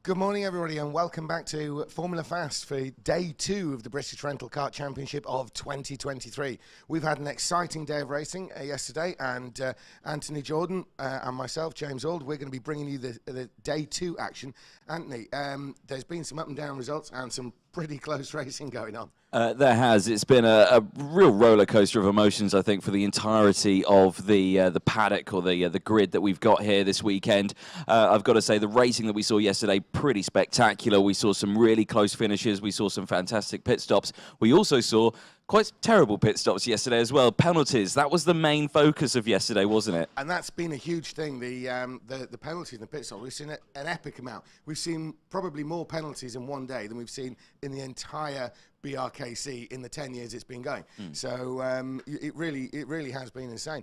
Good morning, everybody, and welcome back to Formula Fast for day 2 of the British Rental Kart Championship of 2023. We've had an exciting day of racing yesterday, and Anthony Jordan and myself, James Auld, we're going to be bringing you the day 2 action. Anthony, there's been some up and down results and some pretty close racing going on. There has. It's been a real roller coaster of emotions, I think, for the entirety of the paddock or the grid that we've got here this weekend. I've got to say, the racing that we saw yesterday, pretty spectacular. We saw some really close finishes. We saw some fantastic pit stops. We also saw quite terrible pit stops yesterday as well. Penalties. That was the main focus of yesterday, wasn't it? And that's been a huge thing. The penalties in the pit stop. We've seen an epic amount. We've seen probably more penalties in one day than we've seen in the entire Brkc in the 10 years it's been going. So it really has been insane.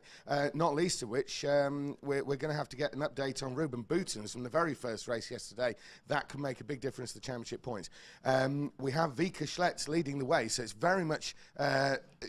Not least of which we're going to have to get an update on Ruben Boutens from the very first race yesterday. That can make a big difference to the championship points. We have Vika Schlets leading the way, so it's very much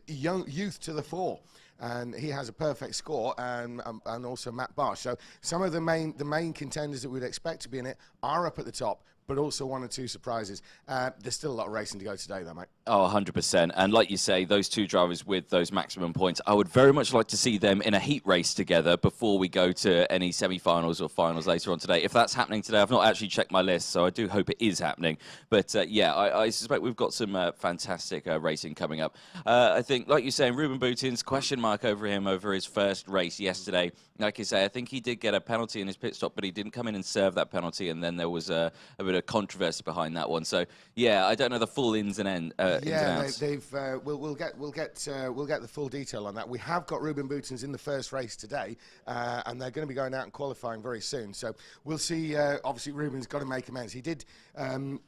youth to the fore. And he has a perfect score, and also Matt Barsh. So some of the main contenders that we'd expect to be in it are up at the top, but also one or two surprises. There's still a lot of racing to go today, though, mate. Oh, 100%. And like you say, those two drivers with those maximum points, I would very much like to see them in a heat race together before we go to any semi-finals or finals later on today. If that's happening today, I've not actually checked my list, so I do hope it is happening. But yeah, I suspect we've got some fantastic racing coming up. I think, like you're saying, Ruben Boutens, question mark over him over his first race yesterday. Like you say, I think he did get a penalty in his pit stop, but he didn't come in and serve that penalty, and then there was a bit of controversy behind that one. So yeah, I don't know the full ins and outs. We'll get the full detail on that. We have got Ruben Boutens in the first race today, and they're going to be going out and qualifying very soon. So we'll see. Obviously, Ruben's got to make amends. He did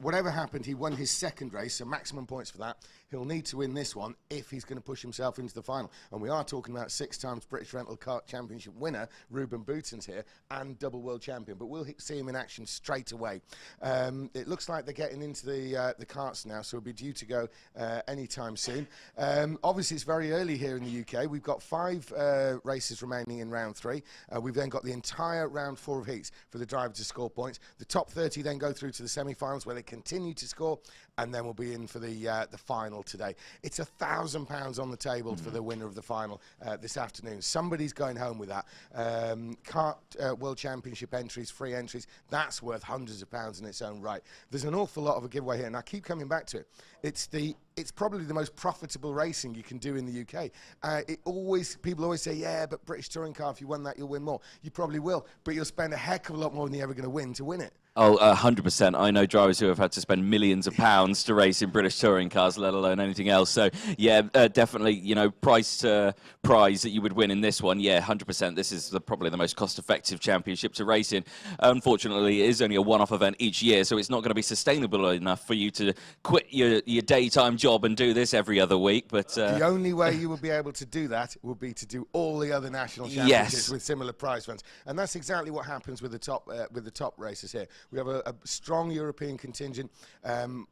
whatever happened. He won his second race, so maximum points for that. He'll need to win this one if he's going to push himself into the final. And we are talking about 6 times British Rental Kart Championship winner Ruben Boutens here, and double world champion. But we'll see him in action straight away. It looks like they're getting into the karts now, so we'll be due to go anytime soon. Obviously, it's very early here in the UK. We've got 5 races remaining in round 3. We've then got the entire round 4 of heats for the driver to score points. The top 30 then go through to the semi-finals, where they continue to score, and then we'll be in for the final today. It's £1,000 on the table for the winner of the final this afternoon. Somebody's going home with that. Kart World Championship entries, free entries, that's worth hundreds of pounds in its own right. There's an awful lot of a giveaway here, and I keep coming back to it. It's probably the most profitable racing you can do in the UK. People always say, yeah, but British Touring Car, if you won that, you'll win more. You probably will, but you'll spend a heck of a lot more than you're ever going to win it. Oh, 100%. I know drivers who have had to spend millions of pounds to race in British touring cars, let alone anything else. So, yeah, definitely, price to prize that you would win in this one. Yeah, 100%. This is probably the most cost-effective championship to race in. Unfortunately, it is only a one-off event each year, so it's not going to be sustainable enough for you to quit your daytime job and do this every other week. But the only way you will be able to do that would be to do all the other national championships with similar prize funds, and that's exactly what happens with the top races here. We have a strong European contingent.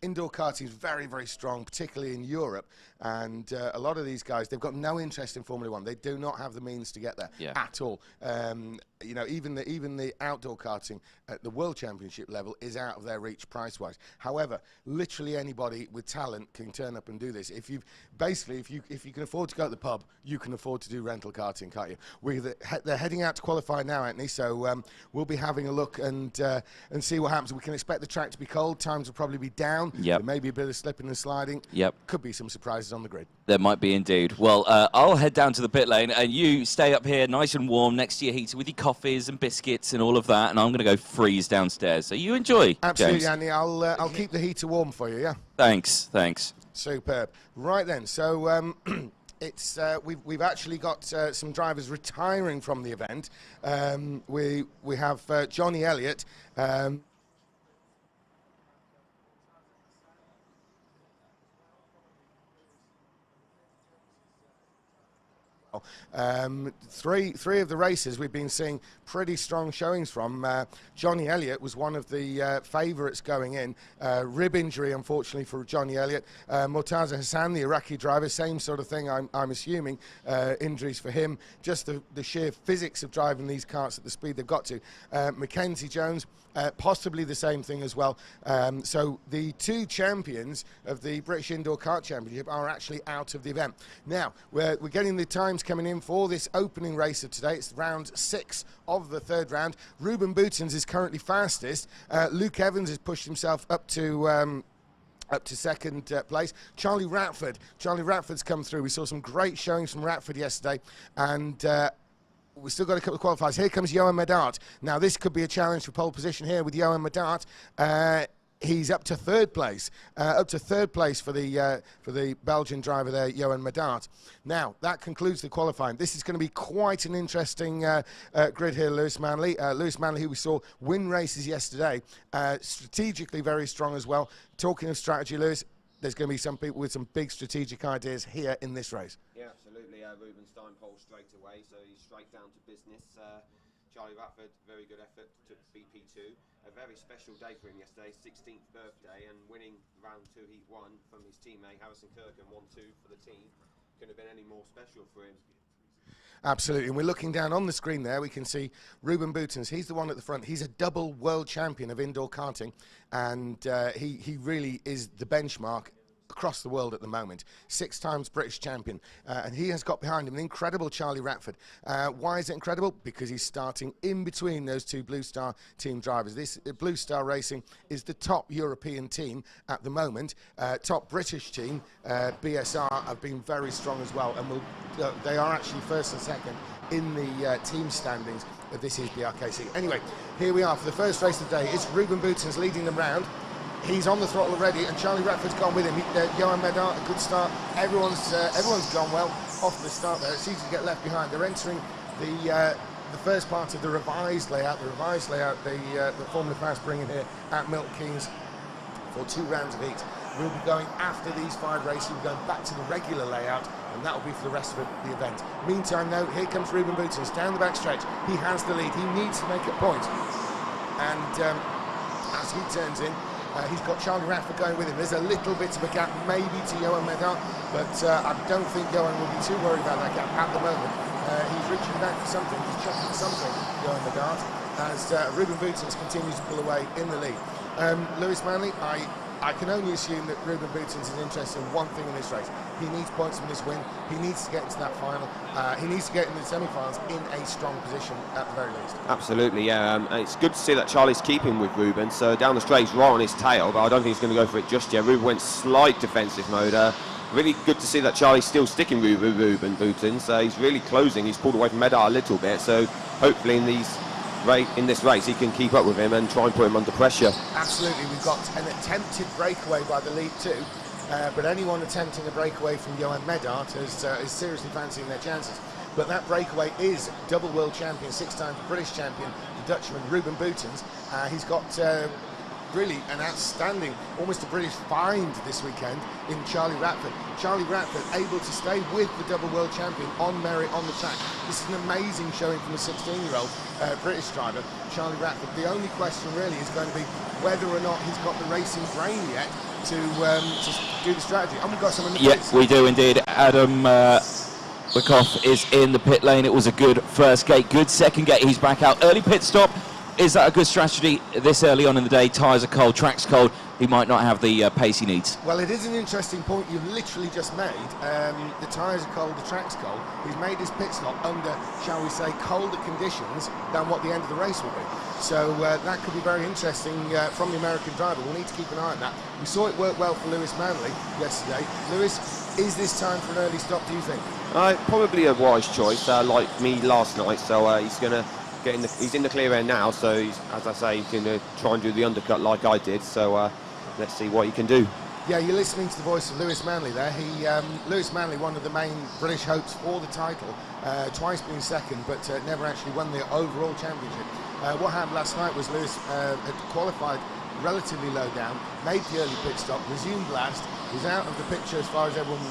Indoor karting is very, very strong, particularly in Europe. And a lot of these guys, they've got no interest in Formula One. They do not have the means to get there at all. Even the outdoor karting at the World Championship level is out of their reach price-wise. However, literally anybody with talent can turn up and do this. If you can afford to go to the pub, you can afford to do rental karting, can't you? They're heading out to qualify now, Anthony. So we'll be having a look and see what happens. We can expect the track to be cold. Times will probably be down. There may be a bit of slipping and sliding. Could be some surprises on the grid. There might be indeed. Well, I'll head down to the pit lane, and you stay up here nice and warm next to your heater with your coffees and biscuits and all of that, and I'm going to go freeze downstairs. So you enjoy, Absolutely, James. Andy. I'll keep the heater warm for you, yeah? Thanks. Superb. Right then, so we've actually got some drivers retiring from the event. We have Johnny Elliott. well. Three of the races we've been seeing pretty strong showings from. Johnny Elliott was one of the favourites going in. Rib injury, unfortunately, for Johnny Elliott. Murtaza Hassan, the Iraqi driver, same sort of thing, I'm assuming. Injuries for him. Just the sheer physics of driving these karts at the speed they've got to. Mackenzie Jones, possibly the same thing as well. So the two champions of the British Indoor Kart Championship are actually out of the event. Now, we're getting the times coming in for this opening race of today. It's round 6 of the third round. Ruben Boutens is currently fastest. Luke Evans has pushed himself up to second place. Charlie Ratford's come through. We saw some great showings from Ratford yesterday, and we've still got a couple of qualifiers. Here comes Johan Medart. Now, this could be a challenge for pole position here with Johan Medart. He's up to third place. For the Belgian driver there, Johan Medart. Now, that concludes the qualifying. This is going to be quite an interesting grid here, Lewis Manley. Lewis Manley, who we saw win races yesterday, strategically very strong as well. Talking of strategy, Lewis, there's going to be some people with some big strategic ideas here in this race. Yeah, absolutely. Rubenstein pole straight away, so he's straight down to business. Charlie Ratford, very good effort, took BP2. A very special day for him yesterday, 16th birthday, and winning round 2 heat 1 from his teammate Harrison Kirk and 1-2 for the team. Couldn't have been any more special for him. Absolutely, and we're looking down on the screen there. We can see Ruben Boutens. He's the one at the front. He's a double world champion of indoor karting, and he really is the benchmark across the world at the moment. 6 times British champion, and he has got behind him an incredible Charlie Ratford. Why is it incredible? Because he's starting in between those two Blue Star team drivers. This Blue Star Racing is the top European team at the moment. Top British team, BSR, have been very strong as well, and they are actually first and second in the team standings. This is Brkc. Anyway, here we are for the first race of the day. It's Ruben Boutens leading them round. He's on the throttle already, and Charlie Ratford's gone with him. Johan Medart, a good start. Everyone's gone well off the start there. It's easy to get left behind. They're entering the first part of the revised layout. The Formula Fast bringing here at Milton Keynes for 2 rounds of heat. We'll be going after these 5 races. We're going back to the regular layout, and that will be for the rest of the event. Meantime, though, here comes Ruben Boutens down the back stretch. He has the lead. He needs to make a point, and as he turns in. He's got Charlie Ratford going with him. There's a little bit of a gap maybe to Johan Medart, but I don't think Johan will be too worried about that gap at the moment. He's reaching back for something, he's checking something, Johan Medart, as Ruben Boutens continues to pull away in the lead. Lewis Manley, I can only assume that Ruben Boutens is interested in one thing in this race. He needs points from this win. He needs to get into that final. He needs to get into the semi-finals in a strong position at the very least. Absolutely, yeah. It's good to see that Charlie's keeping with Ruben. So down the straight, he's right on his tail, but I don't think he's going to go for it just yet. Ruben went slight defensive mode. Really good to see that Charlie's still sticking with Ruben Boutens. He's really closing. He's pulled away from Medart a little bit. So hopefully in this race he can keep up with him and try and put him under pressure. Absolutely, we've got an attempted breakaway by the lead too, but anyone attempting a breakaway from Johan Medart is seriously fancying their chances. But that breakaway is double world champion, 6 times British champion, the Dutchman Ruben Boutens. He's got really an outstanding, almost a British find this weekend in Charlie Ratford. Charlie Ratford able to stay with the double world champion on merit on the track. This is an amazing showing from a 16-year-old British driver, Charlie Ratford. The only question really is going to be whether or not he's got the racing brain yet to do the strategy. And we've got someone in the pits. We do indeed. Adam Wyckoff is in the pit lane. It was a good first gate, good second gate. He's back out. Early pit stop. Is that a good strategy this early on in the day? Tyres are cold, track's cold. He might not have the pace he needs. Well, it is an interesting point you've literally just made. The tyres are cold, the track's cold. He's made his pit stop under, shall we say, colder conditions than what the end of the race will be. So that could be very interesting from the American driver. We'll need to keep an eye on that. We saw it work well for Lewis Manley yesterday. Lewis, is this time for an early stop, do you think? Probably a wise choice, like me last night. So he's going to he's in the clear air now, so he's, as I say, he's going to try and do the undercut like I did. So let's see what he can do. Yeah, you're listening to the voice of Lewis Manley there. Lewis Manley, one of the main British hopes for the title, twice being second, but never actually won the overall championship. What happened last night was Lewis had qualified relatively low down, made the early pit stop, resumed last, was out of the picture as far as everyone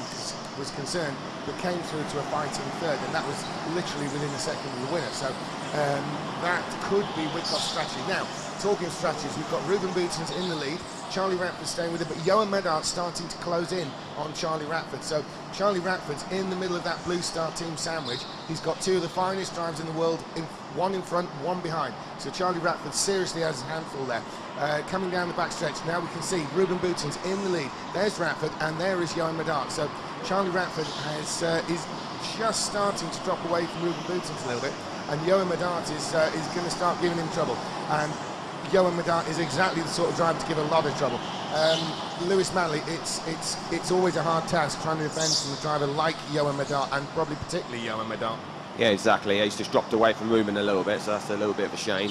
was concerned, but came through to a fighting third, and that was literally within a second of the winner. So that could be Wyckoff's strategy. Now, talking of strategies, we've got Ruben Boutons in the lead, Charlie Ratford staying with it, but Johan Medard's starting to close in on Charlie Ratford. So Charlie Ratford's in the middle of that Blue Star team sandwich. He's got two of the finest drivers in the world, one in front, one behind. So Charlie Ratford seriously has a handful there. Coming down the backstretch, now we can see Ruben Boutons in the lead. There's Ratford, and there is Johan Medard. So Charlie Ratford is just starting to drop away from Ruben Boutons a little bit, and Johan Medard is going to start giving him trouble. And Johan Medard is exactly the sort of driver to give a lot of trouble. Lewis Manley, it's always a hard task trying to defend from a driver like Johan Medard, and probably particularly Johan Medard. Yeah, exactly. He's just dropped away from Ruben a little bit, so that's a little bit of a shame.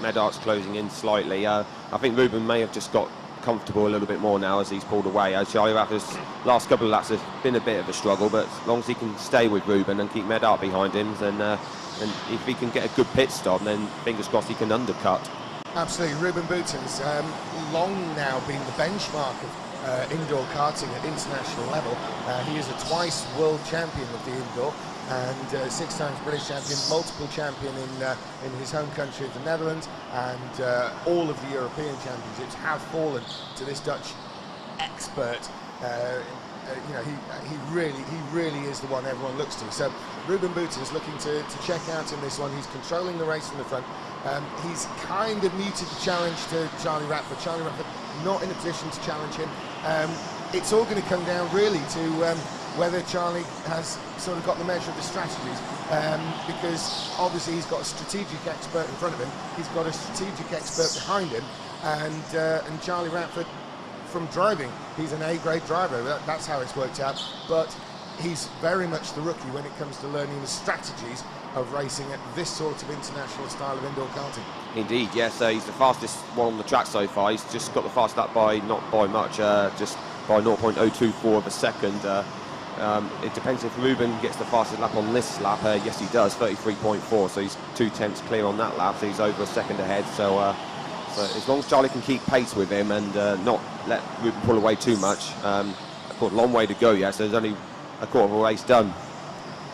Medard's closing in slightly. I think Ruben may have just got comfortable a little bit more now as he's pulled away. Charlie Ratford's last couple of laps has been a bit of a struggle, but as long as he can stay with Ruben and keep Medard behind him, then and if he can get a good pit stop, then fingers crossed he can undercut. Absolutely. Ruben Boutons, long now been the benchmark of indoor karting at international level. He is a twice world champion of the indoor, and 6 times British champion, multiple champion in his home country of the Netherlands, and all of the European championships have fallen to this Dutch expert. You know, he really is the one everyone looks to. So Ruben Boutons looking to check out in this one. He's controlling the race from the front. He's kind of muted the challenge to Charlie Ratford. Charlie Ratford not in a position to challenge him. It's all going to come down really to whether Charlie has sort of got the measure of the strategies, because obviously he's got a strategic expert in front of him, he's got a strategic expert behind him, and Charlie Ratford, from driving, he's an A-grade driver. That's how it's worked out, but he's very much the rookie when it comes to learning the strategies of racing at this sort of international style of indoor karting. Indeed, yes, he's the fastest one on the track so far. He's just got the fastest lap by, not by much, just by 0.024 of a second. It depends if Ruben gets the fastest lap on this lap. Yes, he does, 33.4, so he's 2/10 clear on that lap, so he's over a second ahead. So as long as Charlie can keep pace with him and not let Ruben pull away too much, I've got a long way to go yet, so there's only a quarter of a race done.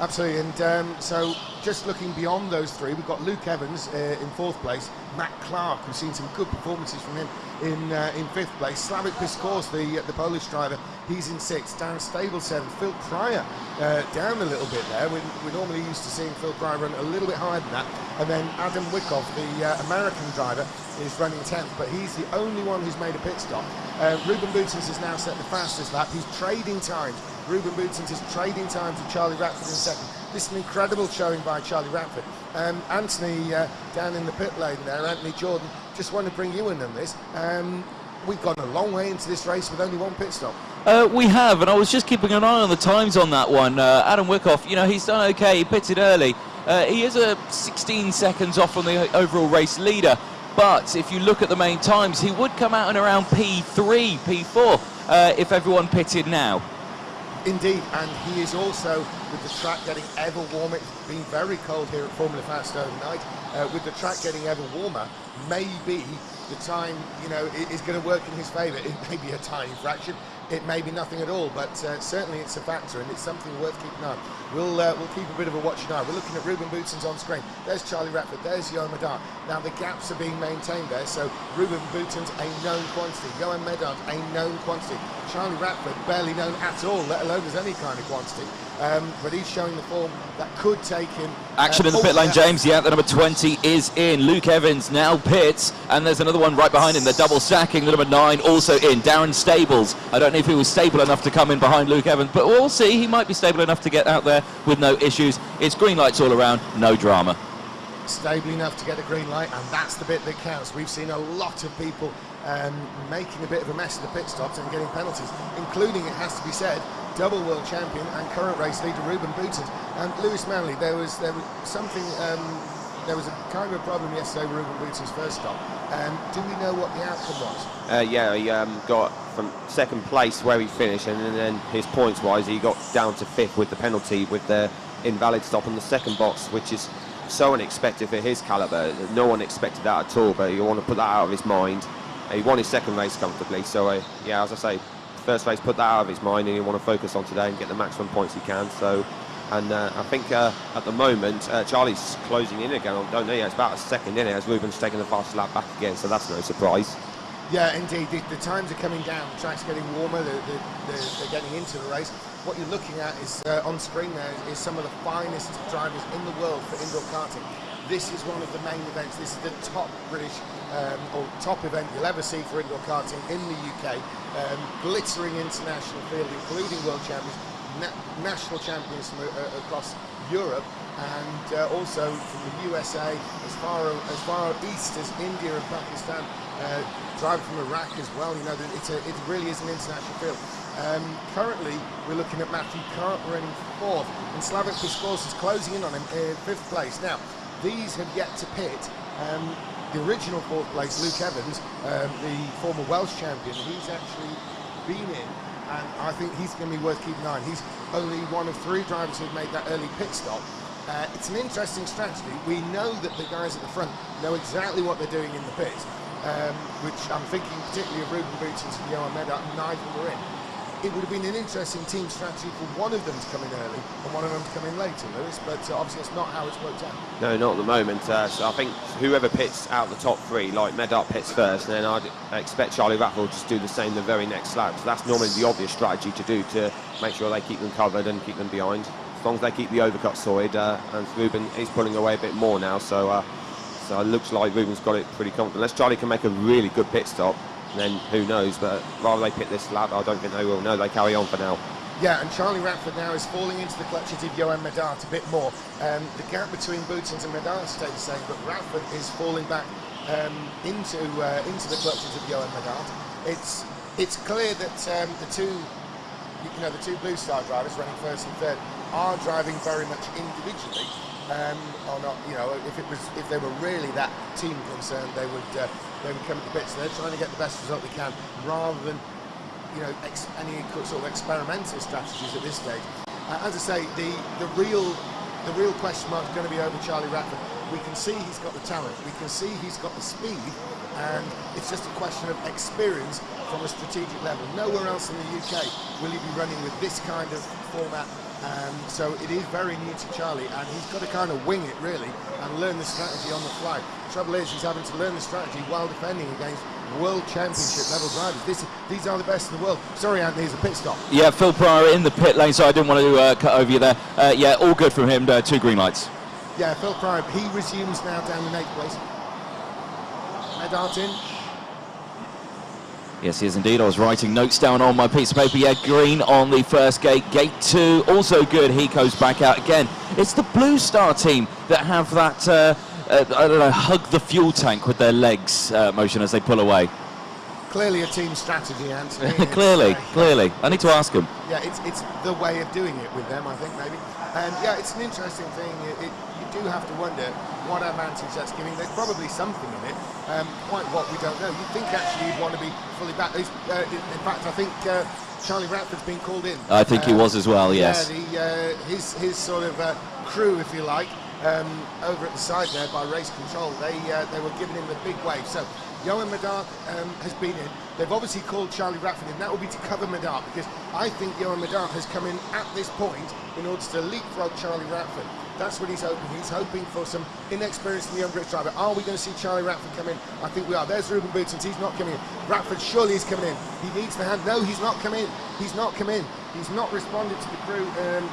Absolutely, and so just looking beyond those three, we've got Luke Evans in 4th place, Matt Clark, we've seen some good performances from him in 5th place, Slavik Piskors, the Polish driver, he's in 6th, Darren Stable 7th, Phil Pryor down a little bit there. We're normally used to seeing Phil Pryor run a little bit higher than that, and then Adam Wyckoff, the American driver, is running 10th, but he's the only one who's made a pit stop. Ruben Boutons has now set the fastest lap. He's trading times. Ruben Boutons is trading times with Charlie Ratford in 2nd. This is an incredible showing by Charlie Ratford. Anthony down in the pit lane there, Anthony Jordan, just want to bring you in on this. We've gone a long way into this race with only one pit stop. We have, and I was just keeping an eye on the times on that one. Adam Wyckoff, you know, he's done okay. He pitted early. He is 16 seconds off from the overall race leader. But if you look at the main times, he would come out in around P3, P4 if everyone pitted now. Indeed, and he is also, with the track getting ever warmer, it's been very cold here at Formula Fast overnight, with the track getting ever warmer, maybe the time, you know, is going to work in his favour. It may be a tiny fraction, it may be nothing at all, but certainly it's a factor, and it's something worth keeping an eye on. We'll keep a bit of a watching eye. We're looking at Ruben Boutons on screen. There's Charlie Ratford, there's Johan Medard. Now the gaps are being maintained there, so Ruben Boutons, a known quantity. Johan Medard, a known quantity. Charlie Ratford, barely known at all, let alone as any kind of quantity. But he's showing the form that could take him. Action in the pit lane, James. Yeah, the number 20 is in. Luke Evans now pits, and there's another one right behind him. They're double stacking. The number 9 also in. Darren Stables. I don't know if he was stable enough to come in behind Luke Evans, but we'll see. He might be stable enough to get out there with no issues. It's green lights all around, no drama. Stable enough to get a green light, and that's the bit that counts. We've seen a lot of people making a bit of a mess of the pit stops and getting penalties, including, it has to be said, double world champion and current race leader Ruben Boutons. And Lewis Manley, there was something, there was a kind of a problem yesterday with Ruben Boutons' first stop. Do we know what the outcome was? Yeah, he got from 2nd place where he finished, and then his points wise he got down to 5th with the penalty with the invalid stop on the 2nd box, which is so unexpected for his calibre. No one expected that at all, but you want to put that out of his mind. He won his second race comfortably. So yeah, as I say, first race, put that out of his mind, and he want to focus on today and get the maximum points he can. So, and I think at the moment Charlie's closing in again. Don't know. It's about a second in it as Ruben's taking the fastest lap back again. So that's no surprise. Yeah, indeed. The times are coming down. The track's getting warmer. They're getting into the race. What you're looking at is on screen there is some of the finest drivers in the world for indoor karting. This is one of the main events. This is the top British or top event you'll ever see for indoor karting in the UK. Glittering international field, including world champions, national champions from across Europe, and also from the USA, as far east as India and Pakistan. Driver from Iraq as well. You know, it really is an international field. Currently, we're looking at Matthew Cart running fourth, and Slavik Piskor's is closing in on him in fifth place. Now, these have yet to pit. The original fourth place, Luke Evans, the former Welsh champion, he's actually been in, and I think he's going to be worth keeping an eye on. He's only one of 3 drivers who've made that early pit stop. It's an interesting strategy. We know that the guys at the front know exactly what they're doing in the pit, which I'm thinking particularly of Ruben Boutons and Johan Medart, and neither were in. It would have been an interesting team strategy for one of them to come in early and one of them to come in later, Lewis, but obviously that's not how it's worked out. No, not at the moment. So I think whoever pits out the top 3, like Medart pits first, and then I'd expect Charlie Rattford to do the same the very next lap. So that's normally the obvious strategy to do to make sure they keep them covered and keep them behind. As long as they keep the overcut sorted, and Ruben is pulling away a bit more now, so it looks like Ruben's got it pretty comfortable. Unless Charlie can make a really good pit stop, then who knows, but rather they pit this lap, I don't think they will. No, they carry on for now. Yeah, and Charlie Rattford now is falling into the clutches of Johan Medart a bit more. The gap between Boutons and Medart stays the same, but Rattford is falling back into the clutches of Johan Medart. It's clear that the two Blue Star drivers running first and third are driving very much individually. Or not, if they were really that team concerned, they would come to the pits. They're trying to get the best result they can, rather than any sort of experimental strategies at this stage. As I say, the real question mark is going to be over Charlie Rattford. We can see he's got the talent, we can see he's got the speed, and it's just a question of experience from a strategic level. Nowhere else in the UK will he be running with this kind of format. So it is very new to Charlie, and he's got to kind of wing it really and learn the strategy on the fly. The trouble is, he's having to learn the strategy while defending against world championship level drivers. These are the best in the world. Sorry, Anthony, there's a pit stop. Yeah, Phil Pryor in the pit lane, so I didn't want to cut over you there. Yeah, all good from him, 2 green lights. Yeah, Phil Pryor, he resumes now down in 8th place. Medart in. Yes, he is indeed. I was writing notes down on my piece of paper. Yeah, green on the first gate. Gate 2, also good. He goes back out again. It's the Blue Star team that have that, I don't know, hug the fuel tank with their legs motion as they pull away. Clearly a team strategy, Anthony. Clearly. I need to ask him. Yeah, it's the way of doing it with them, I think, maybe. And yeah, it's an interesting thing. You do have to wonder what advantage that's giving. There's probably something in it. Quite what we don't know. You'd think actually you'd want to be fully back. In fact, I think Charlie Rattford's been called in. I think he was as well, yes. Yeah, his sort of crew, if you like, over at the side there by race control, they were giving him the big wave. So Johan Medart has been in. They've obviously called Charlie Rattford in. That will be to cover Medart, because I think Johan Medart has come in at this point in order to leapfrog Charlie Rattford. That's what he's hoping. He's hoping for some inexperienced young British driver. Are we going to see Charlie Rattford come in? I think we are. There's Ruben Boutons. He's not coming in. Rattford surely is coming in. He needs the hand. No, he's not come in. He's not come in. He's not responded to the crew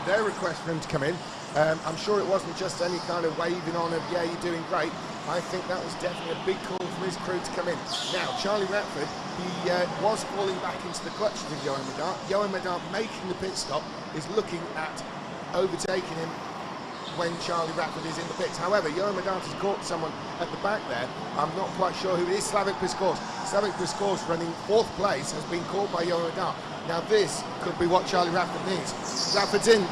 their request for him to come in. I'm sure it wasn't just any kind of waving on of, yeah, you're doing great. I think that was definitely a big call from his crew to come in. Now, Charlie Rattford, he was falling back into the clutches of Johan Medart. Johan Medart, making the pit stop, is looking at overtaking him when Charlie Rattford is in the pits. However, Johan Medart has caught someone at the back there. I'm not quite sure who it is. Slavik Piskor's. Slavik Piskor's running 4th place has been caught by Johan Medart. Now this could be what Charlie Rattford needs. Rattford's in.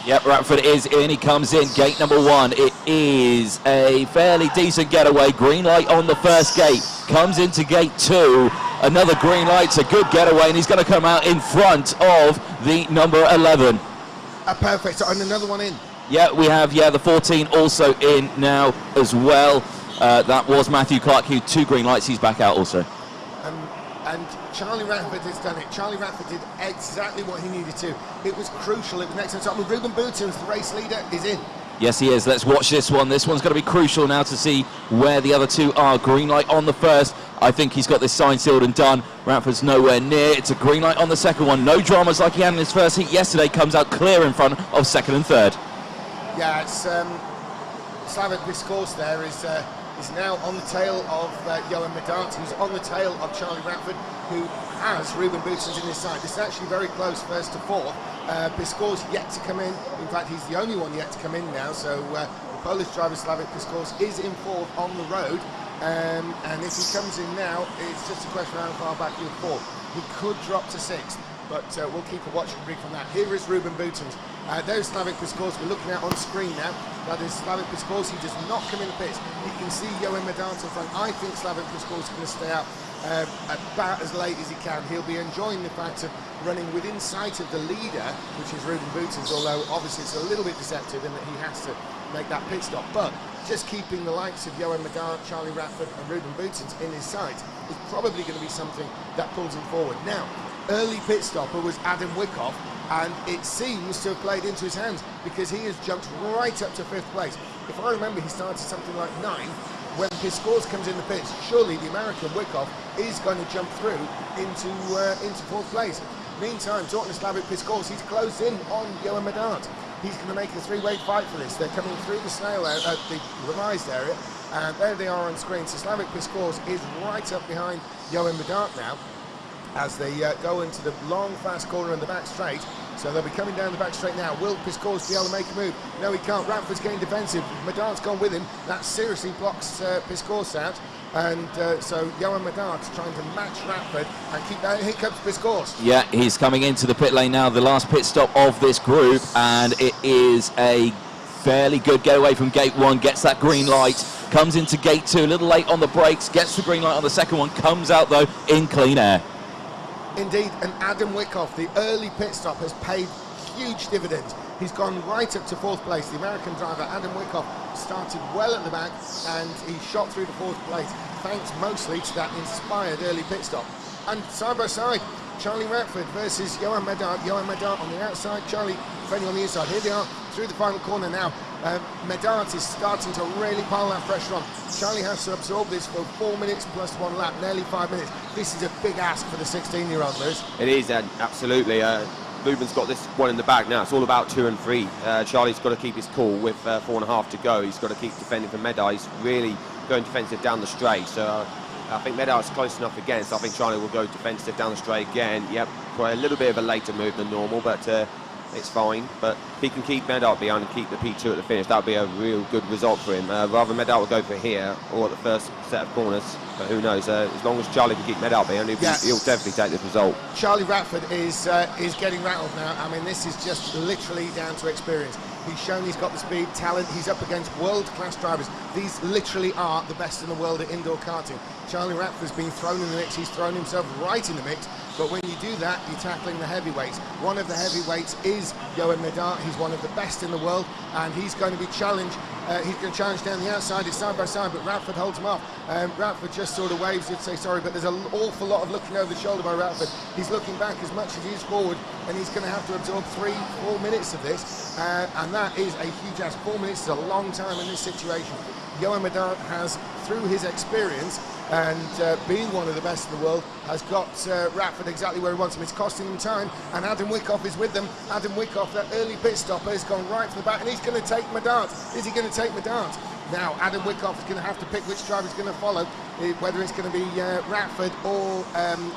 Yep, Rattford is in. He comes in. Gate number 1. It is a fairly decent getaway. Green light on the first gate. Comes into gate 2. Another green light. It's a good getaway, and he's going to come out in front of the number 11. Perfect. So, and another one in. Yeah, we have, the 14 also in now as well. That was Matthew Clark, who 2 green lights. He's back out also. And Charlie Radford has done it. Charlie Radford did exactly what he needed to. It was crucial. It was next to the top. And Ruben Boutons, the race leader, is in. Yes, he is. Let's watch this one. This one's going to be crucial now to see where the other two are. Green light on the first. I think he's got this sign sealed and done. Radford's nowhere near. It's a green light on the second one. No dramas like he had in his first heat yesterday. Comes out clear in front of second and third. Yeah, it's Slavik Piskor's there is now on the tail of Johan Medart, who's on the tail of Charlie Radford, who has Ruben Boutons in his side. This is actually very close, first to fourth. Piskor's yet to come in. In fact, he's the only one yet to come in now. So the Polish driver Slavik Piskor's is in fourth on the road. And if he comes in now, it's just a question of how far back he'll fall. He could drop to sixth, but we'll keep a watching brief on that. Here is Ruben Boutons. There's Slavik Piskor's we're looking at on screen now. That is Slavik Piskor's. He does not come in the pits. You can see Johan Medart in front. I think Slavik Piskor's going to stay out about as late as he can. He'll be enjoying the fact of running within sight of the leader, which is Ruben Boutons, although obviously it's a little bit deceptive in that he has to make that pit stop. But just keeping the likes of Johan Medart, Charlie Radford and Ruben Boutons in his sight is probably going to be something that pulls him forward. Now, early pit stopper was Adam Wyckoff, and it seems to have played into his hands because he has jumped right up to fifth place. If I remember, he started something like ninth. When Piskor's comes in the pits, surely the American Wyckoff is going to jump through into fourth place. Meantime, talking to Slavik Piskor's, he's closed in on Johan Medart. He's going to make a three-way fight for this. They're coming through the snail area, the revised area, and there they are on screen. So Slavik Piskor's is right up behind Johan Medart now, as they go into the long, fast corner in the back straight. So they'll be coming down the back straight now. Will Piskor's be able to make a move? No, he can't. Radford's getting defensive. Medart's gone with him. That seriously blocks Piskor's out. And so Johan Medart's trying to match Radford and keep that. Here comes Piskor's. Yeah, he's coming into the pit lane now, the last pit stop of this group, and it is a fairly good getaway from gate one. Gets that green light, comes into gate two, a little late on the brakes, gets the green light on the second one, comes out though in clean air. Indeed, and Adam Wyckoff, the early pit stop, has paid huge dividends. He's gone right up to fourth place. The American driver, Adam Wyckoff, started well at the back and he shot through to fourth place, thanks mostly to that inspired early pit stop. And side by side, Charlie Radford versus Johan Medart. Johan Medart on the outside, Charlie Frenny on the inside. Here they are through the final corner now. Medart is starting to really pile that pressure on. Charlie has to absorb this for 4 minutes plus 1 lap, nearly 5 minutes. This is a big ask for the 16-year-old, Lewis. It is, absolutely. Ruben's got this one in the bag now. It's all about 2 and 3. Charlie's got to keep his cool with 4.5 to go. He's got to keep defending for Medart. He's really going defensive down the straight. So I think Medart's close enough again. So I think Charlie will go defensive down the straight again. Yep, quite a little bit of a later move than normal, but it's fine. But if he can keep Medart behind and keep the P2 at the finish, that would be a real good result for him. Rather Medart will go for here or at the first set of corners, but who knows? As long as Charlie can keep Medart behind, he'll definitely take this result. Charlie Radford is getting rattled now. I mean, this is just literally down to experience. He's shown he's got the speed, talent. He's up against world-class drivers. These literally are the best in the world at indoor karting. Charlie Radford's been thrown in the mix. He's thrown himself right in the mix. But when you do that, you're tackling the heavyweights. One of the heavyweights is Johan Medart. He's one of the best in the world, and he's going to be challenged. He's going to challenge down the outside. It's side by side, but Radford holds him off. Radford just sort of waves to say sorry, but there's an awful lot of looking over the shoulder by Radford. He's looking back as much as he is forward, and he's going to have to absorb 3-4 minutes of this, and that is a huge ask. 4 minutes is a long time in this situation. Johan Medart has, through his experience and being one of the best in the world, has got Radford exactly where he wants him. It's costing him time, and Adam Wyckoff is with them. Adam Wyckoff, that early pit stopper, has gone right to the back, and he's going to take Medart. Is he going to take Medart? Now, Adam Wyckoff is going to have to pick which driver he's going to follow, whether it's going to be Radford or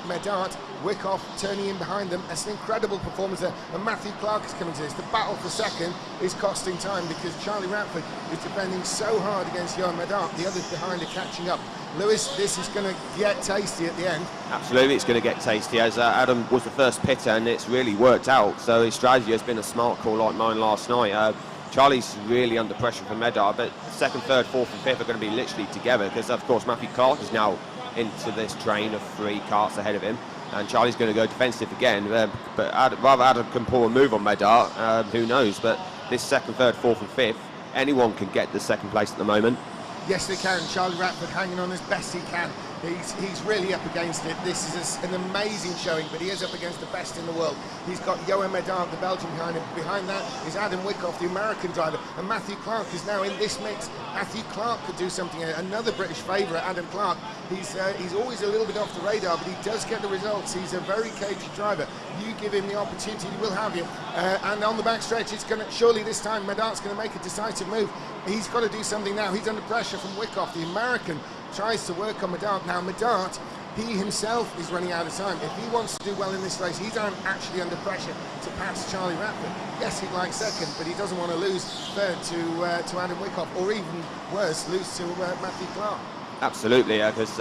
Medart. Wyckoff turning in behind them. It's an incredible performance there. And Matthew Clark is coming to this. The battle for second is costing time because Charlie Radford is defending so hard against Johan Medart. The others behind are catching up. Lewis, this is going to get tasty at the end. Absolutely, it's going to get tasty, as Adam was the first pitter and it's really worked out. So his strategy has been a smart call like mine last night. Charlie's really under pressure from Medart, but second, third, fourth and fifth are going to be literally together because, of course, Matthew Clark is now into this train of 3 karts ahead of him. And Charlie's going to go defensive again, but rather Adam can pull a move on Medart, who knows. But this second, third, fourth and fifth, anyone can get the second place at the moment. Yes, they can. Charlie Radford hanging on as best he can. He's really up against it. This is an amazing showing, but he is up against the best in the world. He's got Johan Medard, the Belgian, behind him. Behind that is Adam Wyckoff, the American driver, and Matthew Clark is now in this mix. Matthew Clark could do something. Another British favourite, Adam Clark. He's always a little bit off the radar, but he does get the results. He's a very cagey driver. You give him the opportunity, he will have you. And on the backstretch, it's going to surely this time Medard's going to make a decisive move. He's got to do something now. He's under pressure from Wyckoff, the American. Tries to work on Medard. Now Medard, he himself is running out of time. If he wants to do well in this race, he's actually under pressure to pass Charlie Ratford. Yes, he'd like second, but he doesn't want to lose third to Adam Wyckoff, or even worse, lose to Matthew Clark. Absolutely, because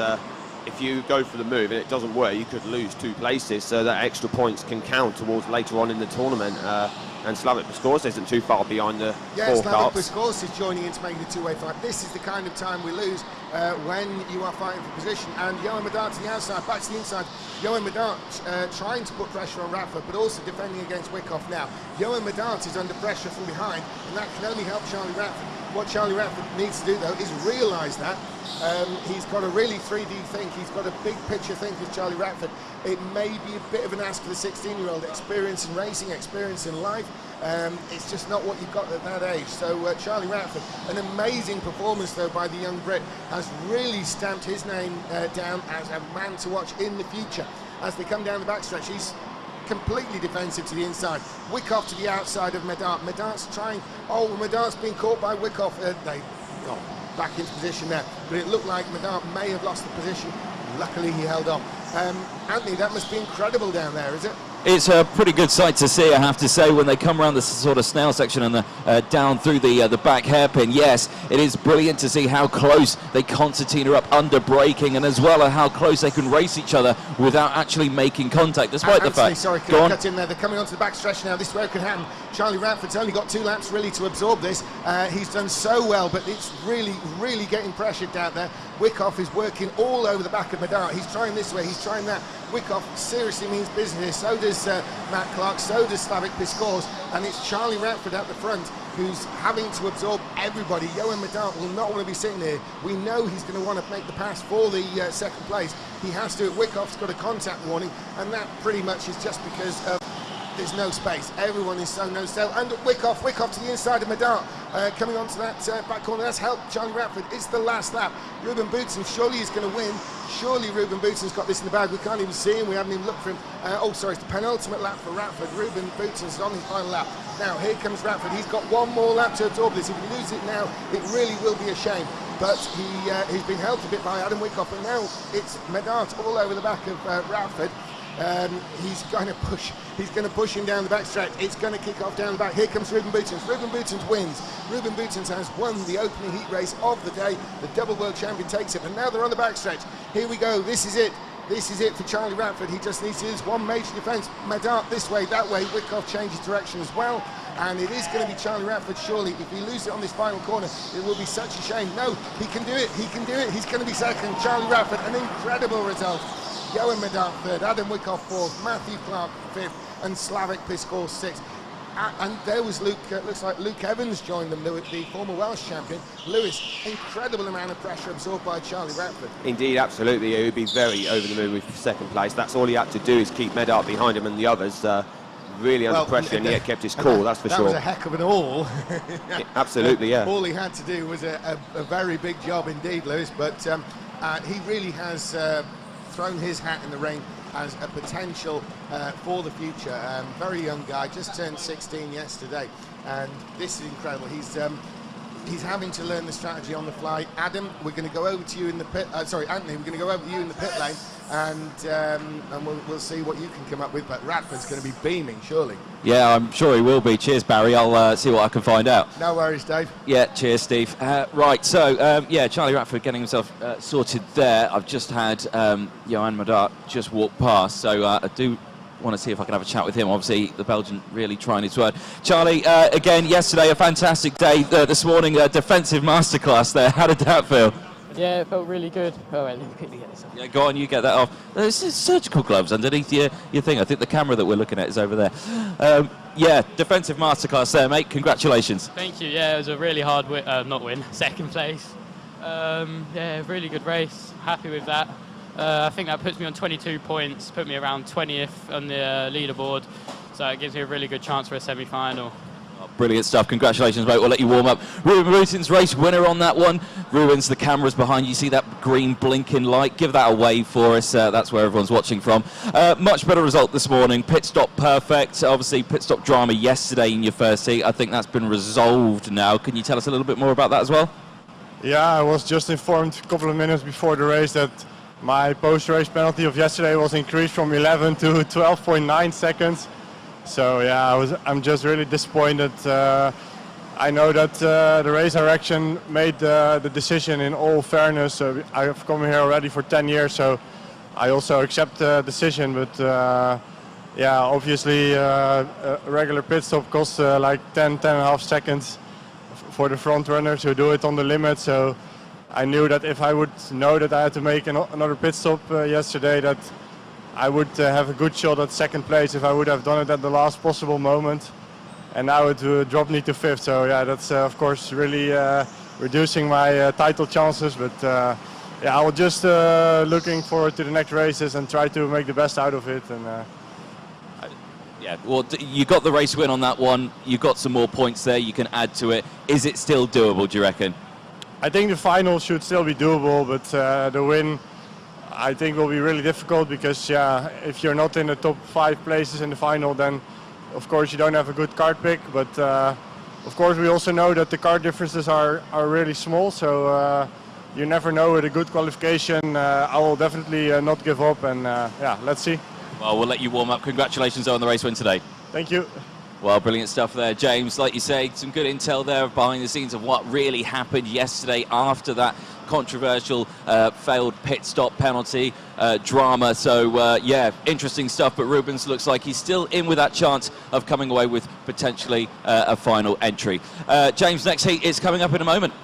if you go for the move and it doesn't work, you could lose 2 places, so that extra points can count towards later on in the tournament. And Slavik Piskorz isn't too far behind the 4 Slavik carts. Piskorz is joining in to make the two-way fight. This is the kind of time we lose when you are fighting for position. And Johan Medard to the outside, back to the inside. Johan Medard trying to put pressure on Ratford, but also defending against Wyckoff now. Johan Medard is under pressure from behind, and that can only help Charlie Ratford. What Charlie Ratford needs to do, though, is realise that. He's got to really 3D think. He's got a big picture think with Charlie Ratford. It may be a bit of an ask for the 16-year-old, experience in racing, experience in life. It's just not what you've got at that age. So Charlie Ratford, an amazing performance, though, by the young Brit, has really stamped his name down as a man to watch in the future. As they come down the backstretch, he's completely defensive to the inside. Wyckoff to the outside of Medard. Medard's trying. Oh, Medard's been caught by Wyckoff. They got back into position there, but it looked like Medard may have lost the position. Luckily, he held on. Anthony, that must be incredible down there, is it? It's a pretty good sight to see, I have to say, when they come around the sort of snail section and down through the back hairpin. Yes, it is brilliant to see how close they concertina up under braking, and as well as how close they can race each other without actually making contact, despite the fact... Sorry, can I cut in there? They're coming onto the back stretch now. This is where it can happen. Charlie Ratford's only got 2 laps really to absorb this. He's done so well, but it's really getting pressured down there. Wyckoff is working all over the back of Medard. He's trying this way, he's trying that. Wyckoff seriously means business. So does Matt Clark, so does Slavik Piskorz, and it's Charlie Ratford at the front who's having to absorb everybody. Johan Medard will not want to be sitting here. We know he's going to want to make the pass for the second place. He has to. Wyckoff's got a contact warning, and that pretty much is just because of there's no space. Everyone is so no-sail. And Wyckoff to the inside of Medard, coming onto that back corner. That's helped Charlie Ratford. It's the last lap. Ruben Boutsen surely is going to win. Surely Ruben Boutsen's got this in the bag. We can't even see him. We haven't even looked for him. It's the penultimate lap for Ratford. Ruben Boutsen's on his final lap. Now, here comes Ratford. He's got one more lap to absorb this. If he loses it now, it really will be a shame. But he's been helped a bit by Adam Wyckoff, and now it's Medard all over the back of Ratford. He's going to push him down the backstretch. It's going to kick off down the back. Here comes Ruben Boutsen. Ruben Boutsen wins. Ruben Boutsen has won the opening heat race of the day. The double world champion takes it, and now they're on the backstretch. Here we go. This is it. This is it for Charlie Ratford. He just needs to use one major defence. Medard this way, that way. Wyckoff changes direction as well. And it is going to be Charlie Ratford, surely. If he loses it on this final corner, it will be such a shame. No, he can do it. He can do it. He's going to be second. Charlie Ratford, an incredible result. Johan Medard third, Adam Wyckoff fourth, Matthew Clark fifth, and Slavik Piskorz sixth. And there was Luke, looks like Luke Evans joined them, the former Welsh champion. Lewis, incredible amount of pressure absorbed by Charlie Ratford. Indeed, absolutely. He would be very over the moon with second place. That's all he had to do is keep Medard behind him, and the others really under pressure, and yet kept his cool, that's for sure. That was a heck of an all. Absolutely, yeah. All he had to do was a very big job indeed, Lewis, but he really has thrown his hat in the ring as a potential for the future. Very young guy, just turned 16 yesterday, and this is incredible. He's having to learn the strategy on the fly. Adam, we're going to go over to you in the pit. Sorry, Anthony, we're going to go over to you in the pit lane, and we'll see what you can come up with. But Ratford's going to be beaming, surely. Yeah, I'm sure he will be. Cheers, Barry. I'll see what I can find out. No worries, Dave. Yeah, cheers, Steve. Right, so, Charlie Ratford getting himself sorted there. I've just had Johan Medard just walk past, so I do want to see if I can have a chat with him. Obviously, the Belgian really trying his word. Charlie, again, yesterday, a fantastic day. This morning, a defensive masterclass there. How did that feel? Yeah, it felt really good. Oh, wait, let me quickly get this off. Yeah, go on, you get that off. There's surgical gloves underneath your thing. I think the camera that we're looking at is over there. Yeah, defensive masterclass there, mate. Congratulations. Thank you. Yeah, it was a really hard second place. Yeah, really good race. Happy with that. I think that puts me on 22 points, put me around 20th on the leaderboard, so it gives me a really good chance for a semi-final. Brilliant stuff. Congratulations, mate. We'll let you warm up. Ruben Buiten's race winner on that one. Ruben's, the camera's behind you. See that green blinking light? Give that a wave for us. That's where everyone's watching from. Much better result this morning. Pit stop perfect. Obviously, pit stop drama yesterday in your first heat. I think that's been resolved now. Can you tell us a little bit more about that as well? Yeah, I was just informed a couple of minutes before the race that my post-race penalty of yesterday was increased from 11 to 12.9 seconds. So yeah, I'm just really disappointed. I know that the race direction made the decision in all fairness. I have come here already for 10 years, so I also accept the decision. But yeah, obviously a regular pit stop costs like 10.5 seconds for the front runners who do it on the limit. So I knew that if I would know that I had to make another pit stop yesterday, that I would have a good shot at second place if I would have done it at the last possible moment. And now it dropped me to 5th. So yeah, that's of course really reducing my title chances. But yeah, I was just looking forward to the next races and try to make the best out of it. And yeah, well, you got the race win on that one. You got some more points there. You can add to it. Is it still doable, do you reckon? I think the final should still be doable, but the win, I think, will be really difficult because, yeah, if you're not in the top 5 places in the final, then of course you don't have a good card pick. But of course we also know that the card differences are really small, so you never know with a good qualification. I will definitely not give up, and yeah, let's see. Well, we'll let you warm up. Congratulations on the race win today. Thank you. Well, brilliant stuff there, James. Like you say, some good intel there behind the scenes of what really happened yesterday after that controversial failed pit stop penalty drama. So, yeah, interesting stuff. But Rubens looks like he's still in with that chance of coming away with potentially a final entry. James, next heat is coming up in a moment.